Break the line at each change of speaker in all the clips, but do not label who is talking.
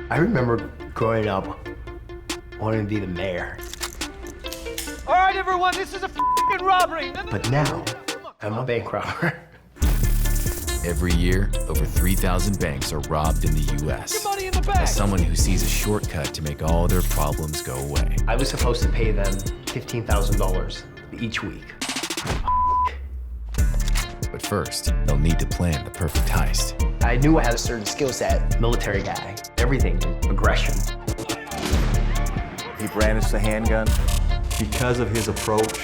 I remember growing up wanting to be the mayor.
All right, everyone, this is a f***ing robbery.
But now, I'm a bank robber.
Every year, over 3,000 banks are robbed in the U.S.
Get money in the bag.
As someone who sees a shortcut to make all their problems go away.
I was supposed to pay them $15,000 each week.
But first, they'll need to plan the perfect heist.
I knew I had a certain skill set, military guy, everything, aggression.
He brandished a handgun.
Because of his approach,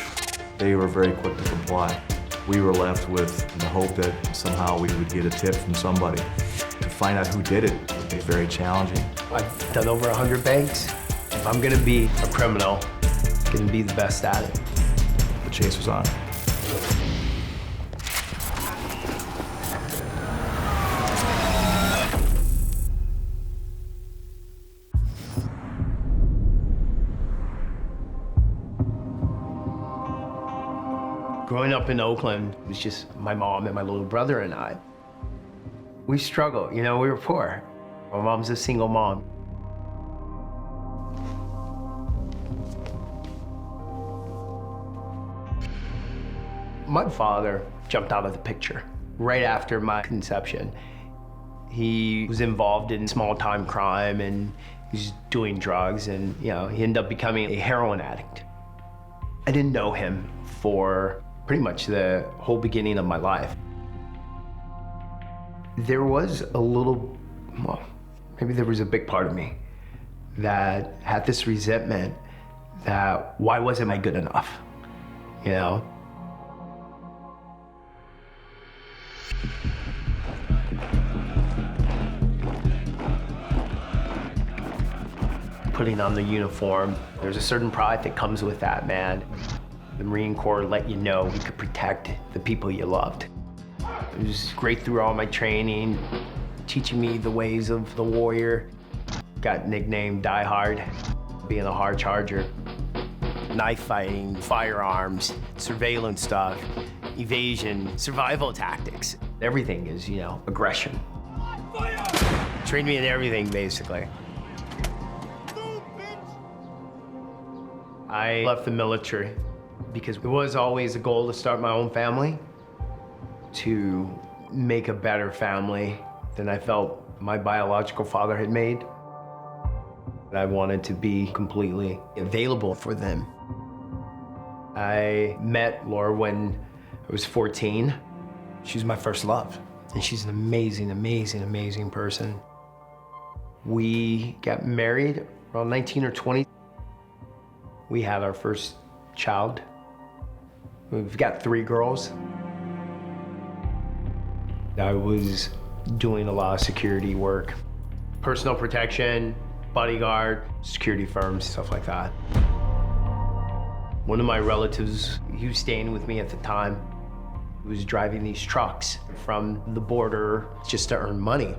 they were very quick to comply. We were left with the hope that somehow we would get a tip from somebody. To find out who did it would be very challenging.
I've done over 100 banks. If I'm gonna be a criminal, I'm gonna be the best at it.
The chase was on.
Growing up in Oakland, it was just my mom and my little brother and I. We struggled, you know, we were poor. My mom's a single mom. My father jumped out of the picture right after my conception. He was involved in small-time crime and he's doing drugs and, you know, he ended up becoming a heroin addict. I didn't know him for pretty much the whole beginning of my life. There was a little, well, maybe there was a big part of me that had this resentment that why wasn't I good enough, you know? Putting on the uniform, there's a certain pride that comes with that, man. The Marine Corps let you know you could protect the people you loved. It was great through all my training, teaching me the ways of the warrior. Got nicknamed Die Hard, being a hard charger. Knife fighting, firearms, surveillance stuff, evasion, survival tactics. Everything is, you know, aggression. Trained me in everything, basically. I left the military because it was always a goal to start my own family, to make a better family than I felt my biological father had made. I wanted to be completely available for them. I met Laura when I was 14. She was my first love, and she's an amazing, amazing, amazing person. We got married around 19 or 20. We had our first child. We've got 3 girls. I was doing a lot of security work. Personal protection, bodyguard, security firms, stuff like that. One of my relatives, he was staying with me at the time, was driving these trucks from the border just to earn money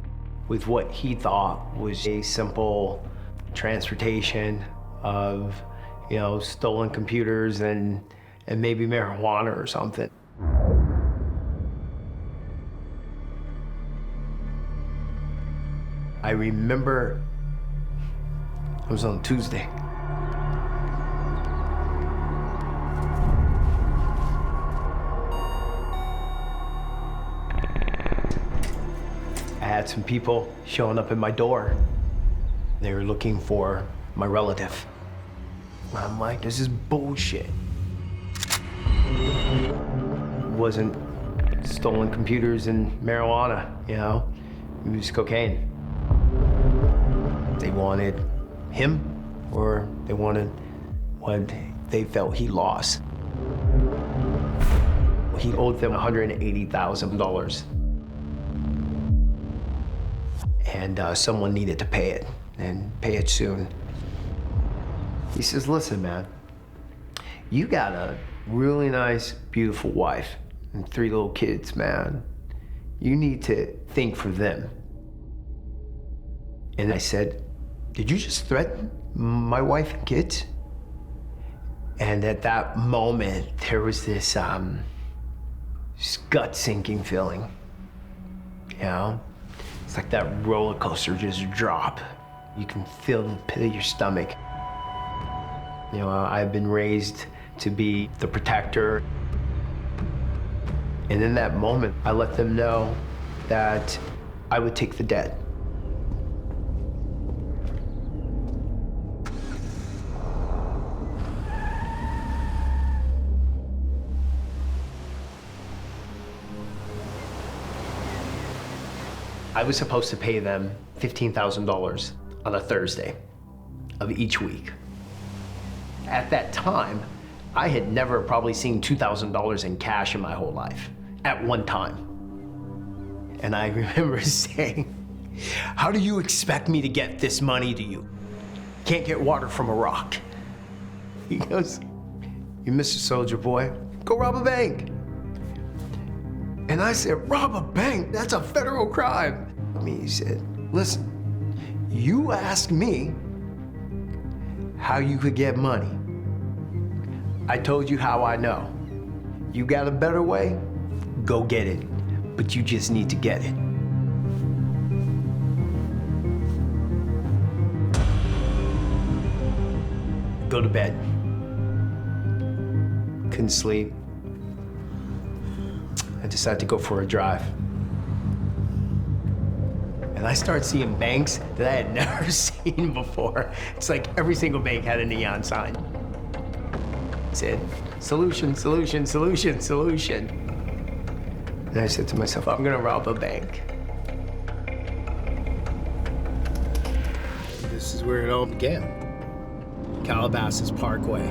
with what he thought was a simple transportation of, you know, stolen computers and maybe marijuana or something. I remember it was on Tuesday. I had some people showing up at my door. They were looking for my relative. I'm like, this is bullshit. It wasn't stolen computers and marijuana, you know? It was cocaine. They wanted him, or they wanted what they felt he lost. He owed them $180,000. And someone needed to pay it, and pay it soon. He says, listen, man, you got a really nice, beautiful wife and 3 little kids, man. You need to think for them. And I said, did you just threaten my wife and kids? And at that moment, there was this gut-sinking feeling, you know? It's like that roller coaster just dropped. You can feel the pit of your stomach. You know, I've been raised to be the protector. And in that moment, I let them know that I would take the debt. I was supposed to pay them $15,000 on a Thursday of each week. At that time, I had never probably seen $2,000 in cash in my whole life, at one time. And I remember saying, how do you expect me to get this money to you? Can't get water from a rock. He goes, you Mr. Soldier Boy, go rob a bank. And I said, rob a bank? That's a federal crime. I mean, he said, listen, you asked me how you could get money. I told you how I know. You got a better way? Go get it. But you just need to get it. Go to bed. Couldn't sleep. I decided to go for a drive. And I started seeing banks that I had never seen before. It's like every single bank had a neon sign. It said, solution, solution, solution, solution. And I said to myself, I'm gonna rob a bank. This is where it all began. Calabasas Parkway.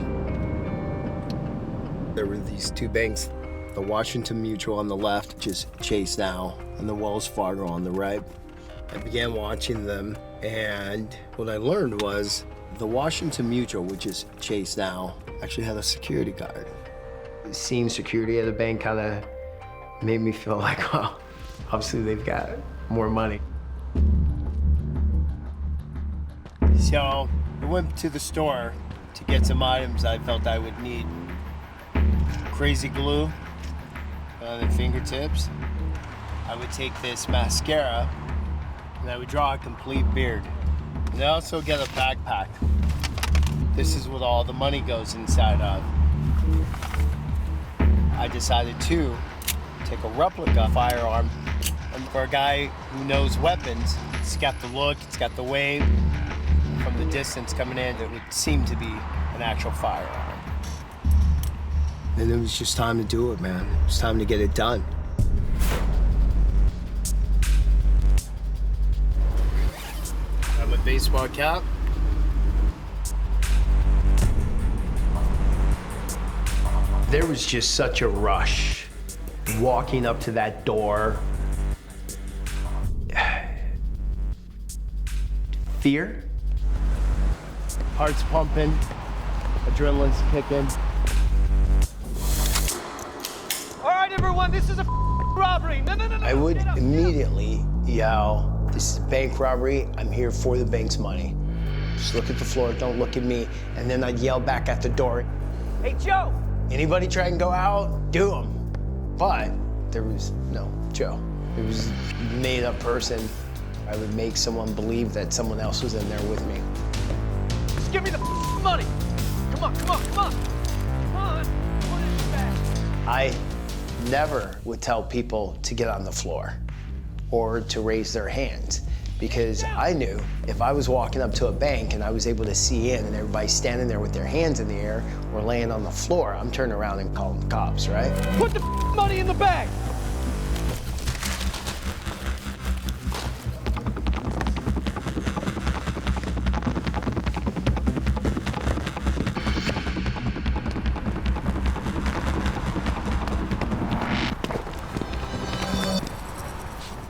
There were these two banks, the Washington Mutual on the left, which is Chase now, and the Wells Fargo on the right. I began watching them, and what I learned was the Washington Mutual, which is Chase now, actually had a security guard. Seeing security at a bank kind of made me feel like, well, obviously they've got more money. So I went to the store to get some items I felt I would need. Crazy glue on the fingertips. I would take this mascara and I would draw a complete beard. And I also get a backpack. This is what all the money goes inside of. I decided to take a replica firearm. And for a guy who knows weapons, it's got the look, it's got the wave. From the distance coming in, it would seem to be an actual firearm. And it was just time to do it, man. It was time to get it done. Got my baseball cap. There was just such a rush walking up to that door. Fear. Heart's pumping, adrenaline's kicking.
All right, everyone, this is a robbery. No.
I would
Get up.
immediately yell, this is a bank robbery, I'm here for the bank's money. Just look at the floor, don't look at me. And then I'd yell back at the door,
Hey, Joe.
anybody try and go out, do them. But there was no Joe. It was a made-up person. I would make someone believe that someone else was in there with me.
Just give me the money. Come on. Come on in the bag.
I never would tell people to get on the floor or to raise their hands because I knew if I was walking up to a bank and I was able to see in and everybody's standing there with their hands in the air or laying on the floor, I'm turning around and calling the cops, right?
Put the money in the bag.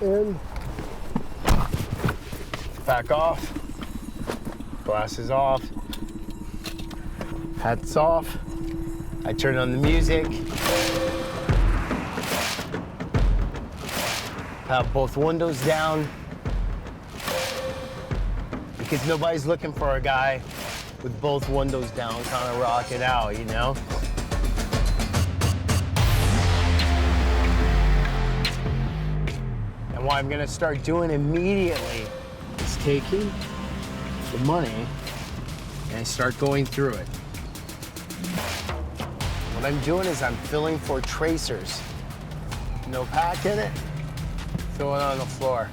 In. Back off. Glasses off. Hats off. I turn on the music. Have both windows down. Because nobody's looking for a guy with both windows down, kind of rocking out, you know? And what I'm gonna start doing immediately is taking the money and I start going through it. What I'm doing is I'm filling for tracers. No pack in it, throw it on the floor.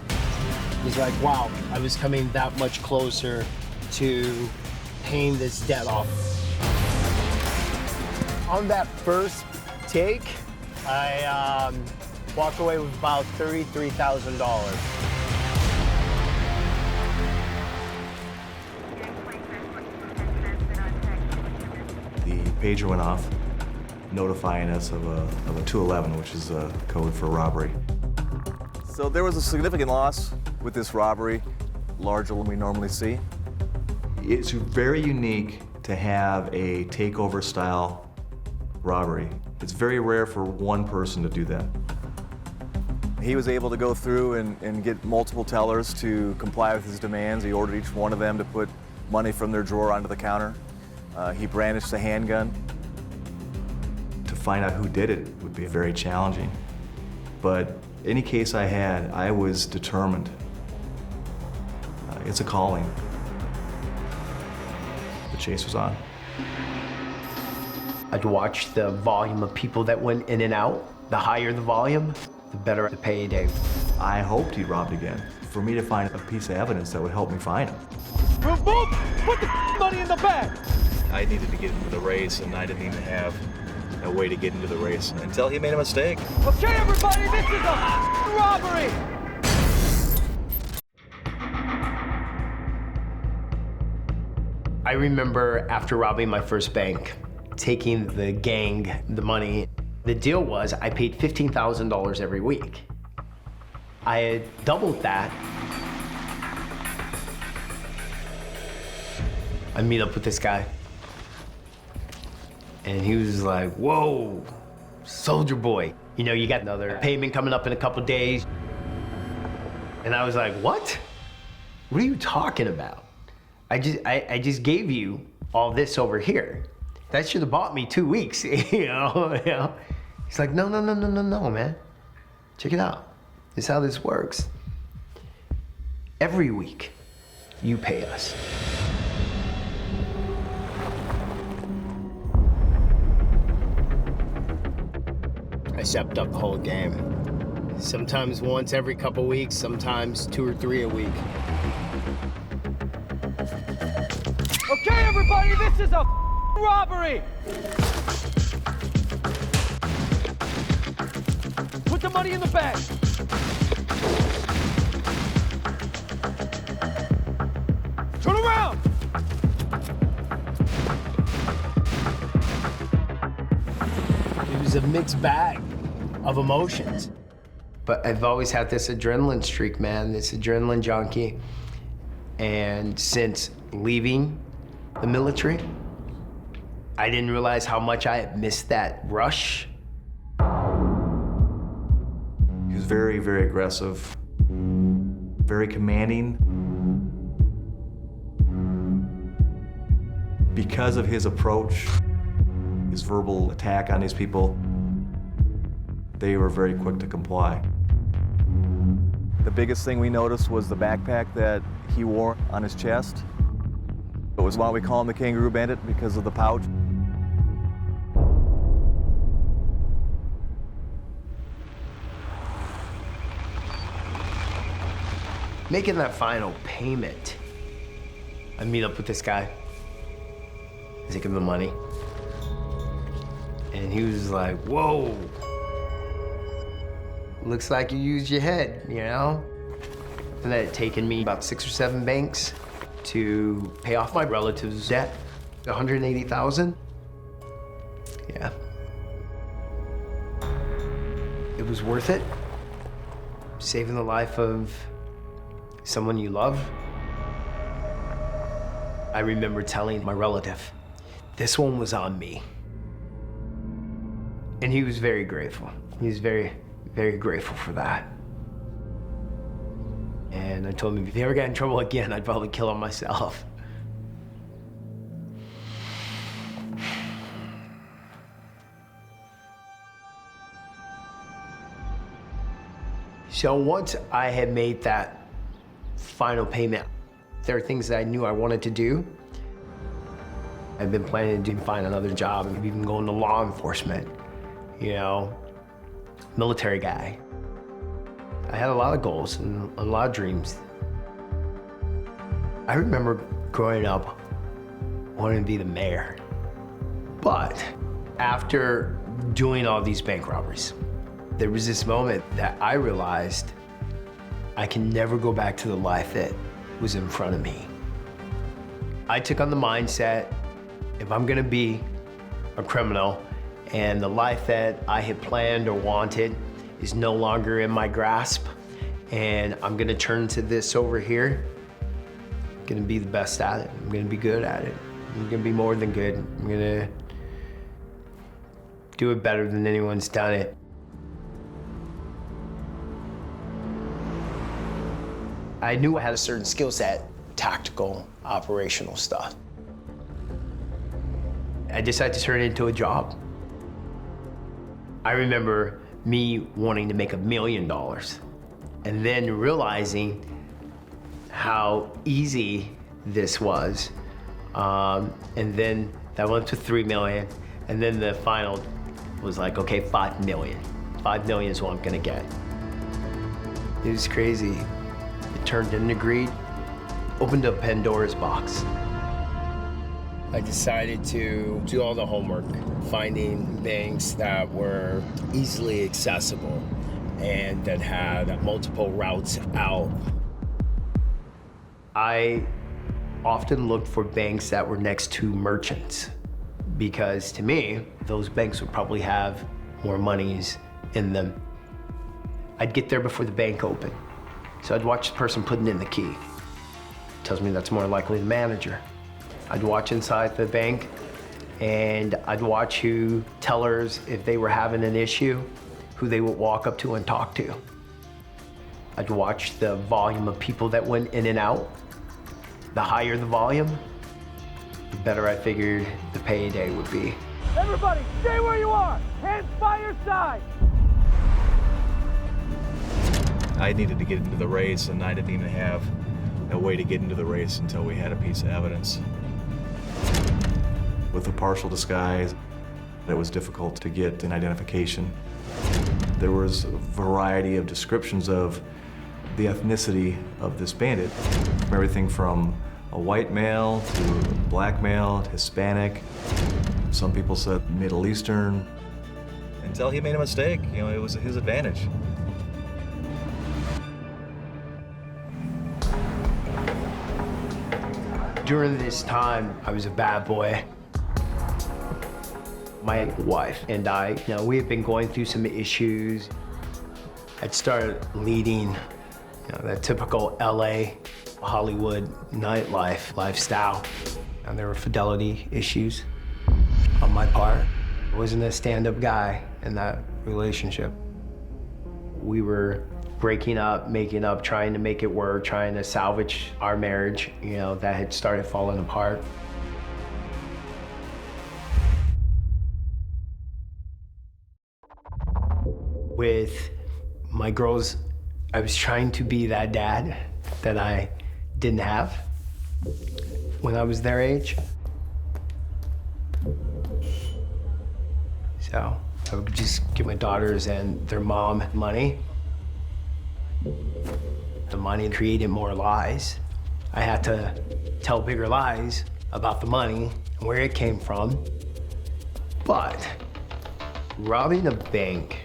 He's like, wow, I was coming that much closer to paying this debt off. On that first take, I walked away with about $33,000.
The pager went off, notifying us of a 211, which is a code for robbery.
So there was a significant loss with this robbery, larger than we normally see.
It's very unique to have a takeover style robbery. It's very rare for one person to do that.
He was able to go through and get multiple tellers to comply with his demands. He ordered each one of them to put money from their drawer onto the counter. He brandished a handgun.
To find out who did it would be very challenging. But any case I had, I was determined. It's a calling. The chase was on.
I'd watch the volume of people that went in and out. The higher the volume, the better the payday.
I hoped he robbed again, for me to find a piece of evidence that would help me find him.
Move! Put the money in the bag!
I needed to get into the race, and I didn't even have a way to get into the race until he made a mistake.
Okay, everybody, this is a robbery!
I remember after robbing my first bank, taking the gang the money. The deal was I paid $15,000 every week. I had doubled that. I meet up with this guy. And he was like, whoa, soldier boy. You know, you got another payment coming up in a couple days. And I was like, what? What are you talking about? I just gave you all this over here. That should have bought me 2 weeks, you know? He's like, no, man. Check it out. This is how this works. Every week, you pay us. I stepped up the whole game. Sometimes once every couple weeks, sometimes 2 or 3 a week.
Okay, everybody, this is a robbery! Put the money in the bag! Turn around!
It was a mixed bag of emotions. But I've always had this adrenaline streak, man, this adrenaline junkie. And since leaving the military, I didn't realize how much I had missed that rush.
He was very, very aggressive, very commanding. Because of his approach, his verbal attack on these people, they were very quick to comply.
The biggest thing we noticed was the backpack that he wore on his chest. It was why we call him the Kangaroo Bandit, because of the pouch.
Making that final payment, I meet up with this guy. I take him the money. And he was like, whoa. Looks like you used your head, you know? And that had taken me about 6 or 7 banks to pay off my relative's debt, $180,000. Yeah. It was worth it. Saving the life of someone you love. I remember telling my relative, this one was on me. And he was very grateful. He was very, very grateful for that. And I told him, if he ever got in trouble again, I'd probably kill him myself. So once I had made that final payment, There are things that I knew I wanted to do. I've been planning to find another job, maybe even go into law enforcement, you know, military guy. I had a lot of goals and a lot of dreams. I remember growing up wanting to be the mayor. But after doing all these bank robberies, there was this moment that I realized I can never go back to the life that was in front of me. I took on the mindset, if I'm gonna be a criminal and the life that I had planned or wanted is no longer in my grasp, and I'm gonna turn to this over here, I'm gonna be the best at it. I'm gonna be good at it. I'm gonna be more than good. I'm gonna do it better than anyone's done it. I knew I had a certain skill set, tactical, operational stuff. I decided to turn it into a job. I remember me wanting to make $1 million and then realizing how easy this was. And then that went to 3 million. And then the final was like, okay, 5 million. 5 million is what I'm gonna get. It was crazy. It turned into greed, opened up Pandora's box. I decided to do all the homework, finding banks that were easily accessible and that had multiple routes out. I often looked for banks that were next to merchants because to me, those banks would probably have more monies in them. I'd get there before the bank opened. So I'd watch the person putting in the key. Tells me that's more likely the manager. I'd watch inside the bank and I'd watch who tellers, if they were having an issue, who they would walk up to and talk to. I'd watch the volume of people that went in and out. The higher the volume, the better I figured the payday would be.
Everybody, stay where you are! Hands by your side!
I needed to get into the race, and I didn't even have a way to get into the race until we had a piece of evidence. With a partial disguise, it was difficult to get an identification. There was a variety of descriptions of the ethnicity of this bandit, from everything from a white male to a black male, to Hispanic. Some people said Middle Eastern. Until he made a mistake, you know, it was his advantage.
During this time, I was a bad boy. My wife and I, you know, we had been going through some issues. I'd started leading, you know, that typical LA, Hollywood nightlife lifestyle. And there were fidelity issues on my part. I wasn't a stand-up guy in that relationship. We were breaking up, making up, trying to make it work, trying to salvage our marriage, you know, that had started falling apart. With my girls, I was trying to be that dad that I didn't have when I was their age. So I would just give my daughters and their mom money. The money created more lies. I had to tell bigger lies about the money and where it came from. But robbing a bank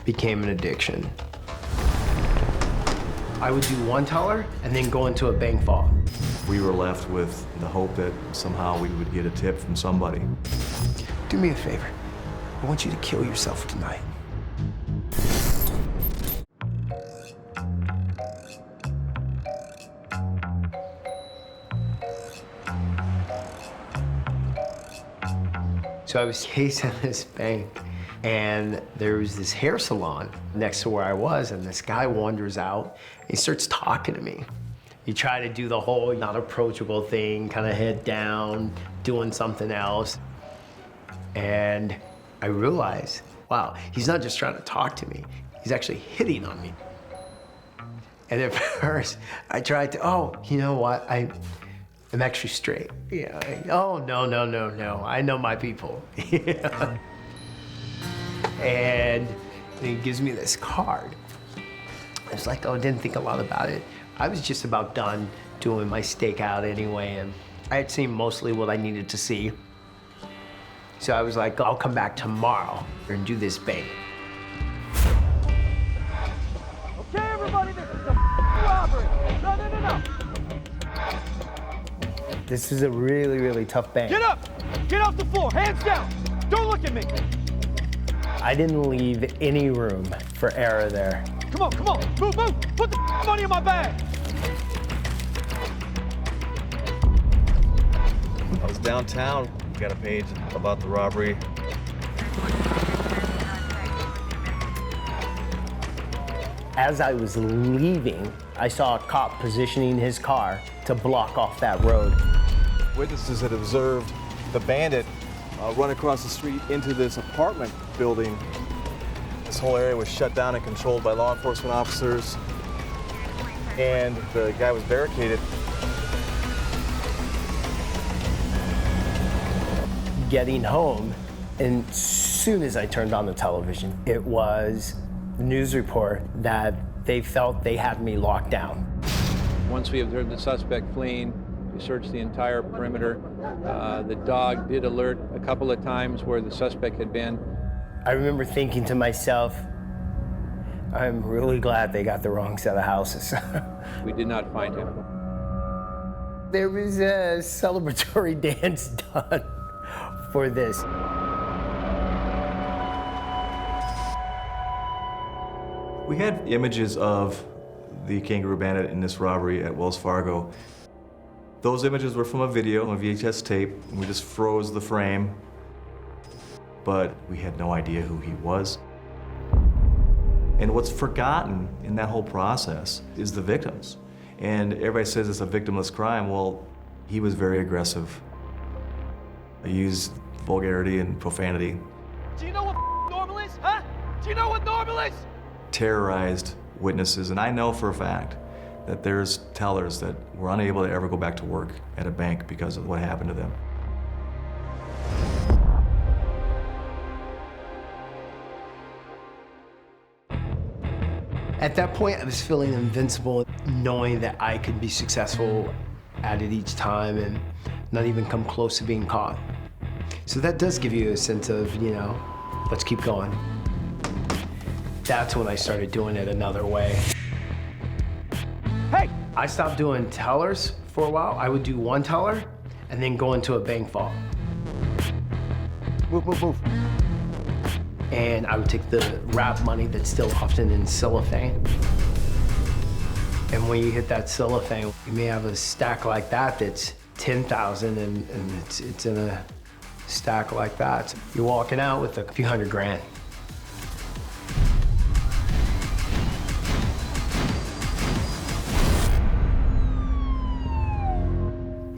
became an addiction. I would do one teller and then go into a bank vault.
We were left with the hope that somehow we would get a tip from somebody.
Do me a favor. I want you to kill yourself tonight. So I was casing this bank, and there was this hair salon next to where I was, and this guy wanders out, and he starts talking to me. You try to do the whole not approachable thing, kind of head down, doing something else. And I realized, wow, he's not just trying to talk to me, he's actually hitting on me. And at first, I tried to, oh, you know what? I'm extra straight. Yeah. Oh, no. I know my people. Yeah. And he gives me this card. It's like, oh, I didn't think a lot about it. I was just about done doing my stakeout anyway, and I had seen mostly what I needed to see. So I was like, I'll come back tomorrow and do this bank.
Okay, everybody, this is a robbery. No.
This is a really, really tough bank.
Get up! Get off the floor, hands down! Don't look at me!
I didn't leave any room for error there.
Come on, move! Put the money in my bag!
I was downtown, got a page about the robbery.
As I was leaving, I saw a cop positioning his car to block off that road.
Witnesses had observed the bandit run across the street into this apartment building. This whole area was shut down and controlled by law enforcement officers, and the guy was barricaded.
Getting home, and as soon as I turned on the television, it was the news report that they felt they had me locked down.
Once we observed the suspect fleeing, we searched the entire perimeter. The dog did alert a couple of times where the suspect had been.
I remember thinking to myself, I'm really glad they got the wrong set of houses.
We did not find him.
There was a celebratory dance done for this.
We had images of the Kangaroo Bandit in this robbery at Wells Fargo. Those images were from a video, a VHS tape, and we just froze the frame. But we had no idea who he was. And what's forgotten in that whole process is the victims. And everybody says it's a victimless crime. Well, he was very aggressive. He used vulgarity and profanity.
Do you know what normal is, huh? Do you know what normal is?
Terrorized witnesses, and I know for a fact that there's tellers that were unable to ever go back to work at a bank because of what happened to them.
At that point, I was feeling invincible, knowing that I could be successful at it each time and not even come close to being caught. So that does give you a sense of, you know, let's keep going. That's when I started doing it another way.
Hey!
I stopped doing tellers for a while. I would do one teller and then go into a bank vault.
Move.
And I would take the wrap money that's still often in cellophane. And when you hit that cellophane, you may have a stack like that that's 10,000 and it's in a stack like that. So you're walking out with a few $100,000.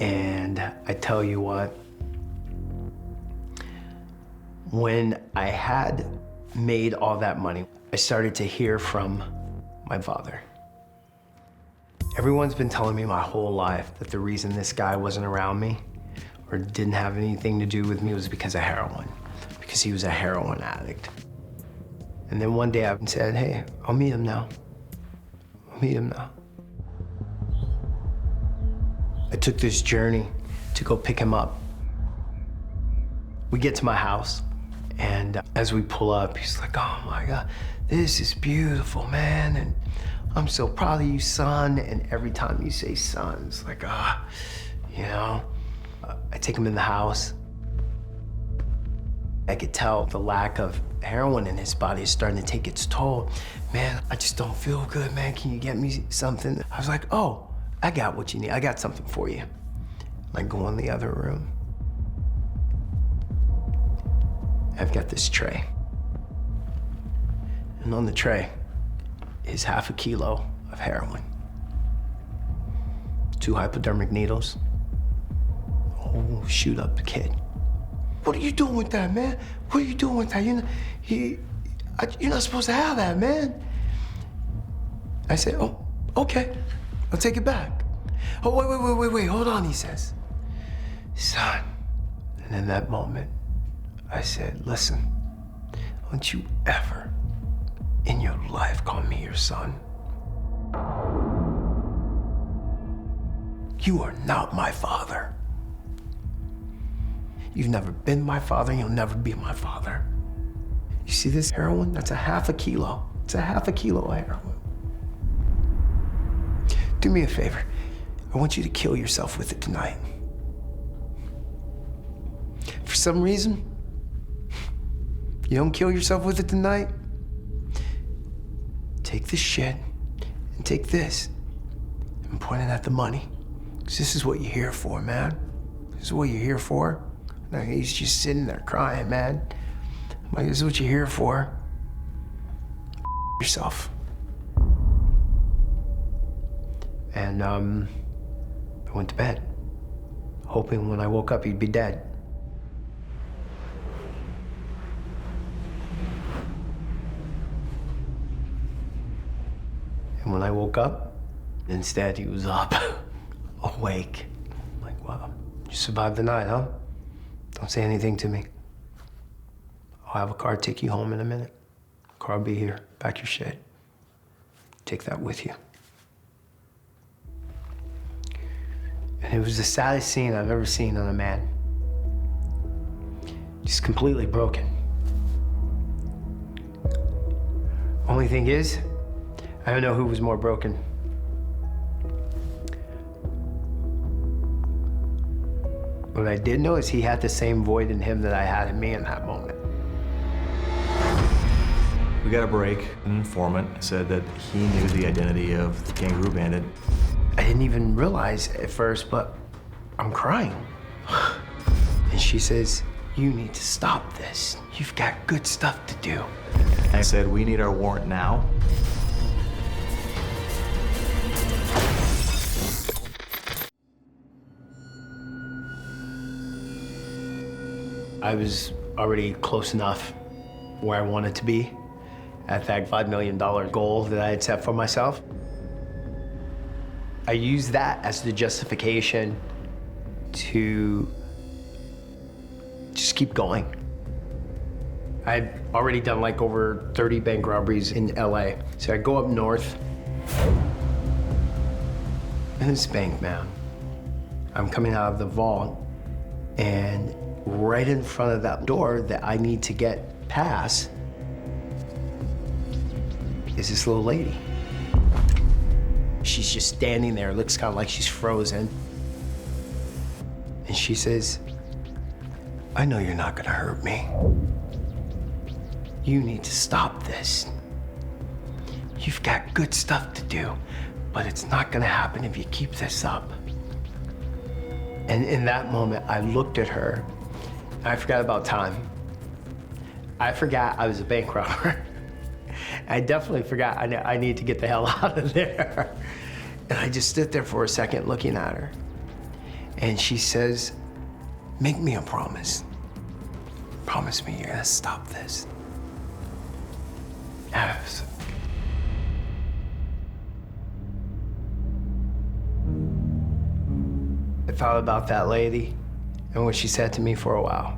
And I tell you what, when I had made all that money, I started to hear from my father. Everyone's been telling me my whole life that the reason this guy wasn't around me or didn't have anything to do with me was because of heroin, because he was a heroin addict. And then one day I said, hey, I'll meet him now. I'll meet him now. I took this journey to go pick him up. We get to my house, and as we pull up, he's like, oh my God, this is beautiful, man. And I'm so proud of you, son. And every time you say son, it's like, you know. I take him in the house. I could tell the lack of heroin in his body is starting to take its toll. Man, I just don't feel good, man. Can you get me something? I was like, oh, I got what you need. I got something for you. I go in the other room. I've got this tray. And on the tray is half a kilo of heroin, 2 hypodermic needles. Oh, shoot up the kid. What are you doing with that, man? What are you doing with that? You're not supposed to have that, man. I said, oh, Okay, I'll take it back. Oh, wait, hold on, he says. Son. And in that moment, I said, listen, don't you ever in your life call me your son. You are not my father. You've never been my father, and you'll never be my father. You see this heroin? That's a half a kilo. It's a half a kilo of heroin. Do me a favor. I want you to kill yourself with it tonight. For some reason, you don't kill yourself with it tonight, take this shit and take this and point it at the money. Because this is what you're here for, man. This is what you're here for. Now he's just sitting there crying, man. I'm like, this is what you're here for. Yourself. And I went to bed, hoping when I woke up he'd be dead. And when I woke up, instead he was up, awake. I'm like, wow, you survived the night, huh? Don't say anything to me. I'll have a car take you home in a minute. Car will be here, pack your shit. Take that with you. And it was the saddest scene I've ever seen on a man. Just completely broken. Only thing is, I don't know who was more broken. What I did know is he had the same void in him that I had in me in that moment.
We got a break. An informant said that he knew the identity of the Kangaroo Bandit.
I didn't even realize at first, but I'm crying. And she says, you need to stop this. You've got good stuff to do.
I said, we need our warrant now.
I was already close enough where I wanted to be at that $5 million goal that I had set for myself. I used that as the justification to just keep going. I'd already done like over 30 bank robberies in LA. So I go up north, and this bank, man, I'm coming out of the vault, and right in front of that door that I need to get past is this little lady. She's just standing there, looks kind of like she's frozen. And she says, I know you're not gonna hurt me. You need to stop this. You've got good stuff to do, but it's not gonna happen if you keep this up. And in that moment, I looked at her. I forgot about time. I forgot I was a bank robber. I definitely forgot I need to get the hell out of there. And I just stood there for a second looking at her. And she says, make me a promise. Promise me you're gonna stop this. Yes. I thought about that lady and what she said to me for a while.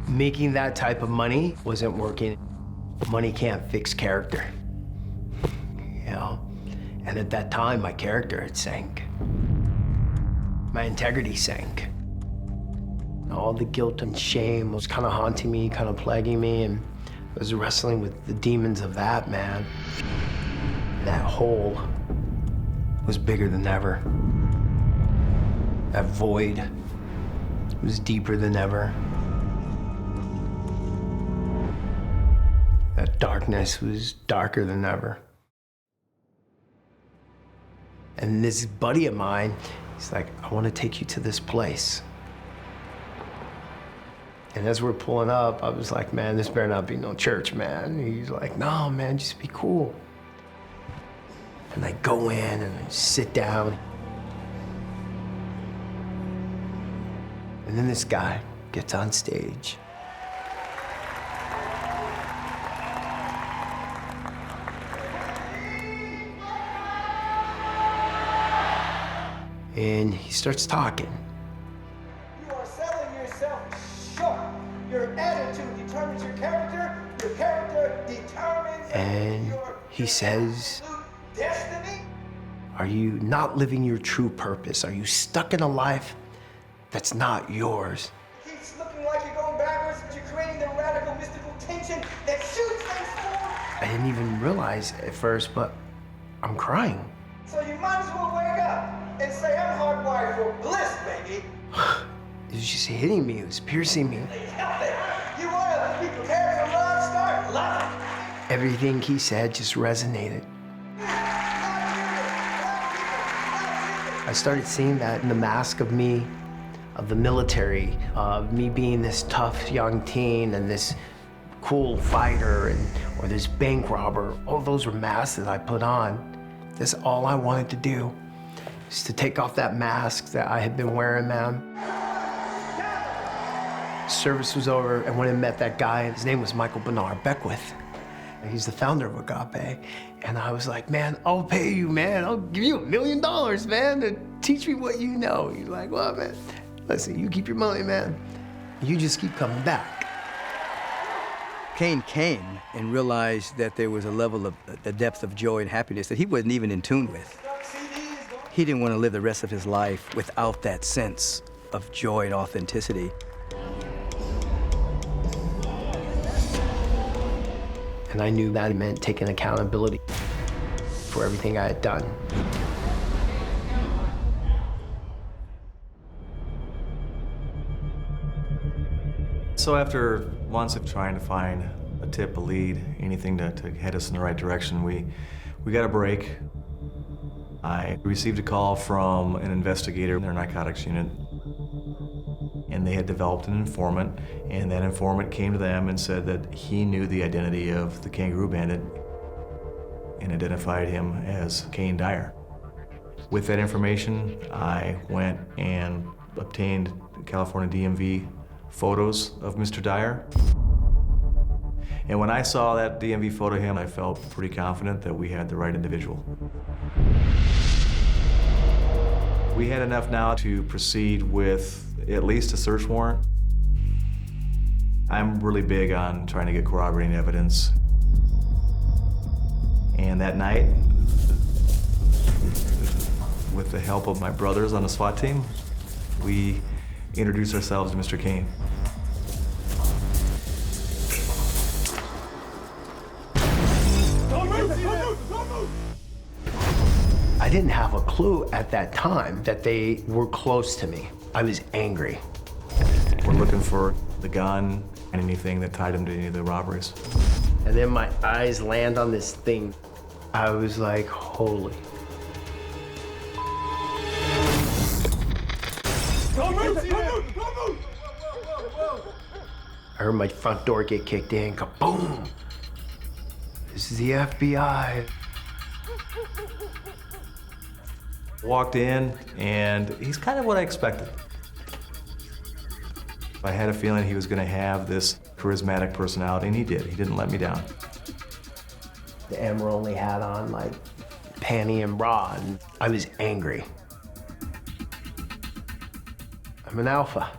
Making that type of money wasn't working. Money can't fix character, you know? And at that time, my character had sank. My integrity sank. All the guilt and shame was kind of haunting me, kind of plaguing me, and I was wrestling with the demons of that, man. That hole was bigger than ever. That void was deeper than ever. That darkness was darker than ever. And this buddy of mine, he's like, I want to take you to this place. And as we're pulling up, I was like, man, this better not be no church, man. He's like, no, man, just be cool. And I go in and I sit down. And then this guy gets on stage. And he starts talking.
You are selling yourself short. Your attitude determines your character determines
And
your
he says,
destiny.
are you not living your true purpose? Are you stuck in a life that's not yours?
It keeps looking like you're going backwards, but you're creating the radical mystical tension that shoots things forward.
I didn't even realize at first, but I'm crying.
So you might as well wake up and say, I'm hardwired for bliss, baby.
It was just hitting me, it was piercing me.
Help it. You want to be prepared for love? Start loving.
Everything he said just resonated. I started seeing that in the mask of me, of the military, of me being this tough young teen and this cool fighter or this bank robber. All those were masks that I put on. That's all I wanted to do, is to take off that mask that I had been wearing, man. Service was over, and when I met that guy, his name was Michael Bernard Beckwith. He's the founder of Agape. And I was like, man, I'll pay you, man. I'll give you $1 million, man, to teach me what you know. He's like, well, man, listen, you keep your money, man. You just keep coming back.
Cain came and realized that there was a level of the depth of joy and happiness that he wasn't even in tune with. He didn't want to live the rest of his life without that sense of joy and authenticity.
And I knew that meant taking accountability for everything I had done.
So after months of trying to find a tip, a lead, anything to head us in the right direction, we got a break. I received a call from an investigator in their narcotics unit, and they had developed an informant, and that informant came to them and said that he knew the identity of the Kangaroo Bandit and identified him as Cain Dyer. With that information, I went and obtained California DMV photos of Mr. Dyer. And when I saw that DMV photo of him, I felt pretty confident that we had the right individual. We had enough now to proceed with at least a search warrant. I'm really big on trying to get corroborating evidence. And that night, with the help of my brothers on the SWAT team, we introduced ourselves to Mr. Cain.
I didn't have a clue at that time that they were close to me. I was angry.
We're looking for the gun and anything that tied him to any of the robberies.
And then my eyes land on this thing. I was like, holy. I heard my front door get kicked in, kaboom! This is the FBI.
Walked in, and he's kind of what I expected. I had a feeling he was going to have this charismatic personality, and he did. He didn't let me down.
The Emmer only had on like panty and bra, and I was angry. I'm an alpha.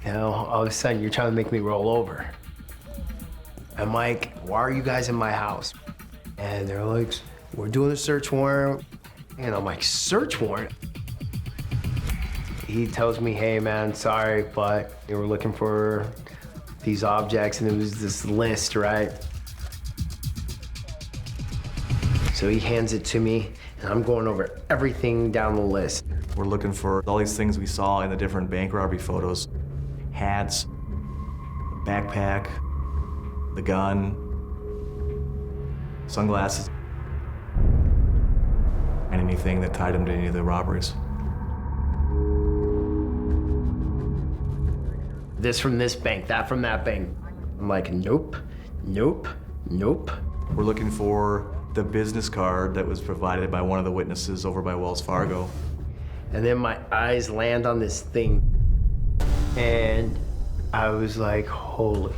You know, all of a sudden you're trying to make me roll over. I'm like, why are you guys in my house? And they're like, we're doing a search warrant. And I'm like, search warrant? He tells me, hey man, sorry, but they were looking for these objects and it was this list, right? So he hands it to me and I'm going over everything down the list.
We're looking for all these things we saw in the different bank robbery photos. Hats, backpack, the gun, sunglasses, and anything that tied him to any of the robberies.
This from this bank, that from that bank. I'm like, nope, nope, nope.
We're looking for the business card that was provided by one of the witnesses over by Wells Fargo.
And then my eyes land on this thing. And I was like, holy.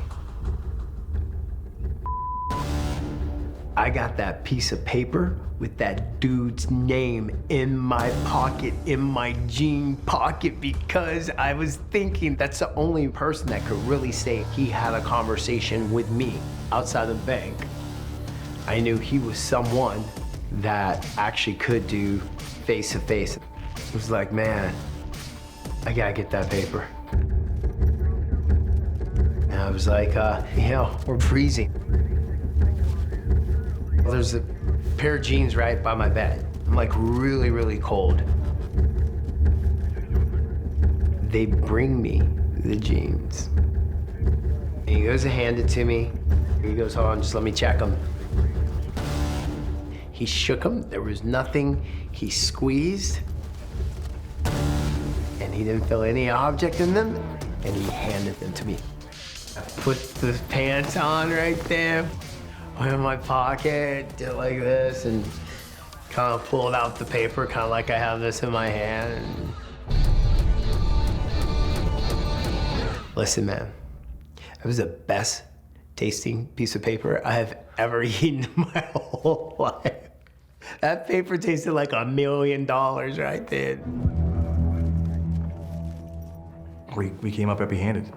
I got that piece of paper with that dude's name in my pocket, in my jean pocket, because I was thinking that's the only person that could really say he had a conversation with me outside the bank. I knew he was someone that actually could do face-to-face. It was like, man, I gotta get that paper. And I was like, we're freezing. There's a pair of jeans right by my bed. I'm like really, really cold. They bring me the jeans. And he goes to hand it to me. He goes, hold on, just let me check them. He shook them, there was nothing. He squeezed, and he didn't feel any object in them, and he handed them to me. I put the pants on right there, put it in my pocket, did it like this, and kind of pulled out the paper, kind of like I have this in my hand. Listen, man, it was the best tasting piece of paper I have ever eaten in my whole life. That paper tasted like $1 million right there.
We came up empty-handed.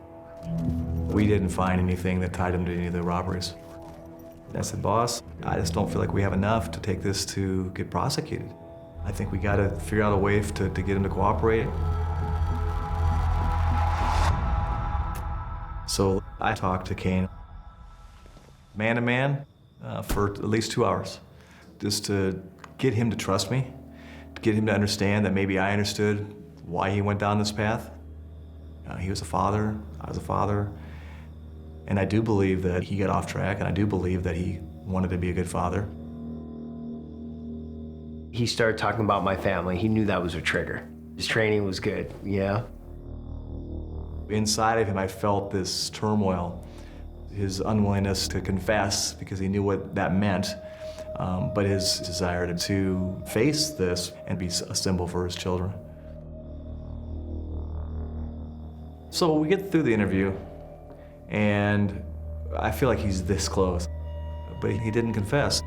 We didn't find anything that tied him to any of the robberies. I said, boss, I just don't feel like we have enough to take this to get prosecuted. I think we gotta figure out a way to get him to cooperate. So I talked to Cain, man to man, for at least 2 hours, just to get him to trust me, to get him to understand that maybe I understood why he went down this path. He was a father, I was a father, and I do believe that he got off track, and I do believe that he wanted to be a good father.
He started talking about my family. He knew that was a trigger. His training was good, yeah.
Inside of him, I felt this turmoil, his unwillingness to confess because he knew what that meant, but his desire to face this and be a symbol for his children. So we get through the interview, and I feel like he's this close, but he didn't confess.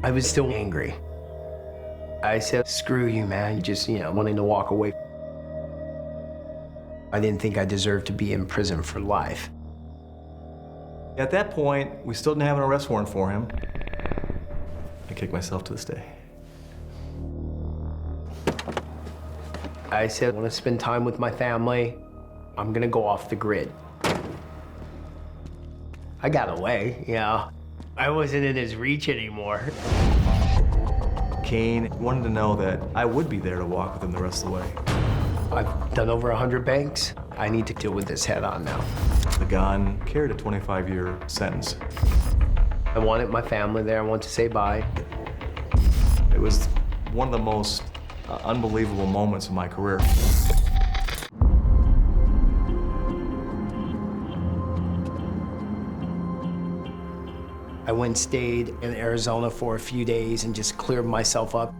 I was still angry. I said, screw you, man, just, wanting to walk away. I didn't think I deserved to be in prison for life.
At that point, we still didn't have an arrest warrant for him. I kick myself to this day.
I said, I want to spend time with my family. I'm gonna go off the grid. I got away, I wasn't in his reach anymore.
Cain wanted to know that I would be there to walk with him the rest of the way.
I've done over 100 banks. I need to deal with this head on now.
The gun carried a 25-year sentence.
I wanted my family there. I wanted to say bye.
It was one of the most unbelievable moments of my career.
I went and stayed in Arizona for a few days and just cleared myself up.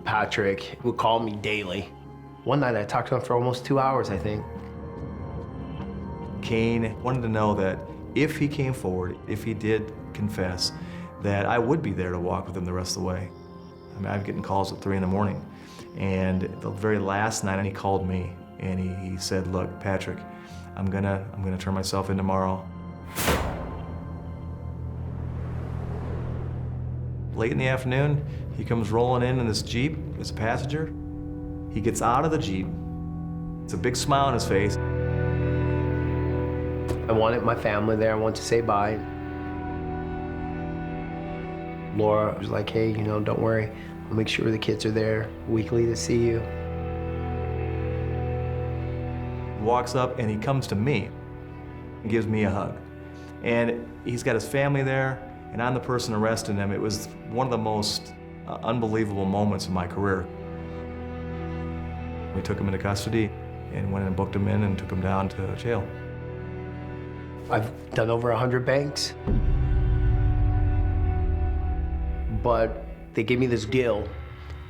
Patrick would call me daily. One night I talked to him for almost 2 hours, I think.
Cain wanted to know that if he came forward, if he did confess, that I would be there to walk with him the rest of the way. I mean, I'm getting calls at 3 in the morning. And the very last night, he called me and he said, look, Patrick, I'm gonna turn myself in tomorrow. Late in the afternoon, he comes rolling in this Jeep as a passenger. He gets out of the Jeep. It's a big smile on his face.
I wanted my family there. I wanted to say bye. Laura was like, hey, don't worry. I'll make sure the kids are there weekly to see you.
He walks up and he comes to me and gives me a hug. And he's got his family there, and I'm the person arresting him. It was one of the most unbelievable moments of my career. We took him into custody and went and booked him in and took him down to jail.
I've done over 100 banks. But they gave me this deal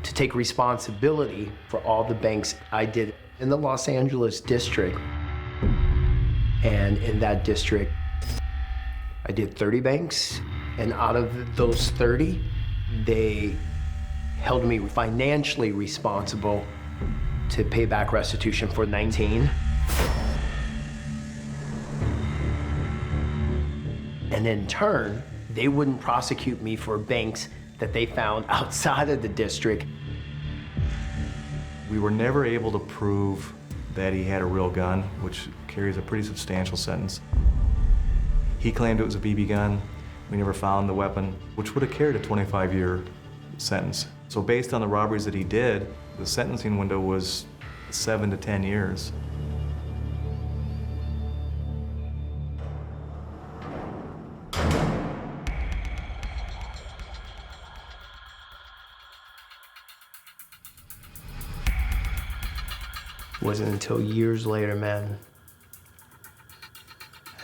to take responsibility for all the banks I did in the Los Angeles district. And in that district, I did 30 banks And out of those 30, they held me financially responsible to pay back restitution for 19. And in turn, they wouldn't prosecute me for banks that they found outside of the district.
We were never able to prove that he had a real gun, which carries a pretty substantial sentence. He claimed it was a BB gun. We never found the weapon, which would have carried a 25-year sentence. So based on the robberies that he did, the sentencing window was 7 to 10 years.
It wasn't until years later, man.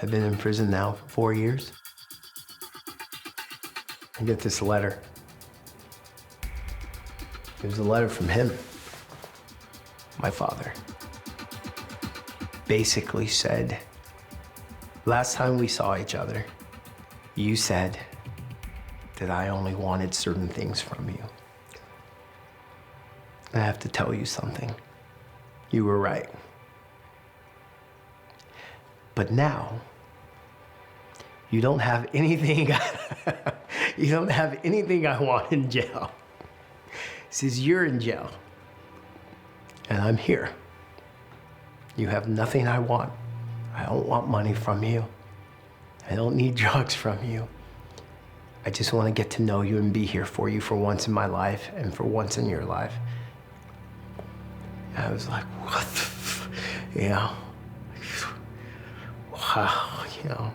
I've been in prison now for 4 years. I get this letter. It was a letter from him, my father. Basically said, last time we saw each other, you said that I only wanted certain things from you. I have to tell you something. You were right. But now, you don't have anything, you don't have anything I want in jail. He says, you're in jail, and I'm here. You have nothing I want. I don't want money from you. I don't need drugs from you. I just want to get to know you and be here for you for once in my life and for once in your life. I was like, what the you know? Wow, you know.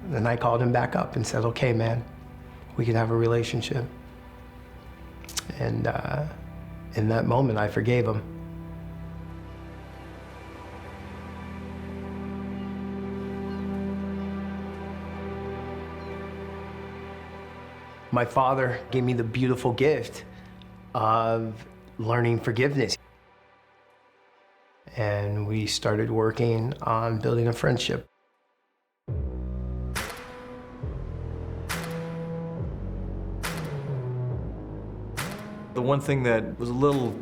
Then I called him back up and said, okay, man, we can have a relationship. And in that moment, I forgave him. My father gave me the beautiful gift of learning forgiveness. And we started working on building a friendship.
The one thing that was a little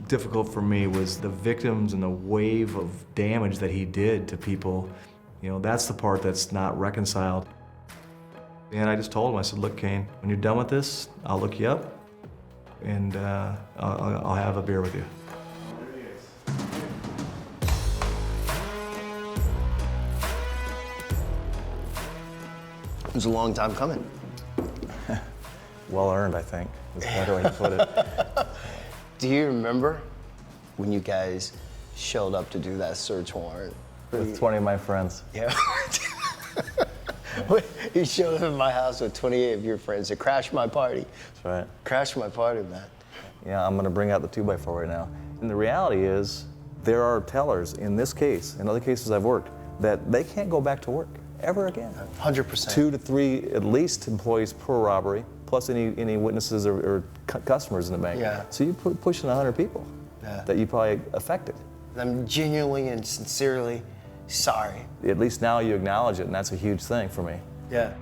difficult for me was the victims and the wave of damage that he did to people. You know, that's the part that's not reconciled. And I just told him, I said, look, Cain, when you're done with this, I'll look you up and I'll have a beer with you.
It was a long time coming.
Well earned, I think, is a better way to put it.
Do you remember when you guys showed up to do that search warrant?
With 20 of my friends.
Yeah. You showed up at my house with 28 of your friends to crash my party.
That's right.
Crash my party, man.
Yeah, I'm gonna bring out the 2x4 right now. And the reality is, there are tellers in this case, and other cases I've worked, that they can't go back to work ever again.
100%.
2 to 3 at least employees per robbery, plus any witnesses or customers in the bank.
Yeah.
So you're pushing 100 people that you probably affected.
I'm genuinely and sincerely sorry.
At least now you acknowledge it, and that's a huge thing for me.
Yeah.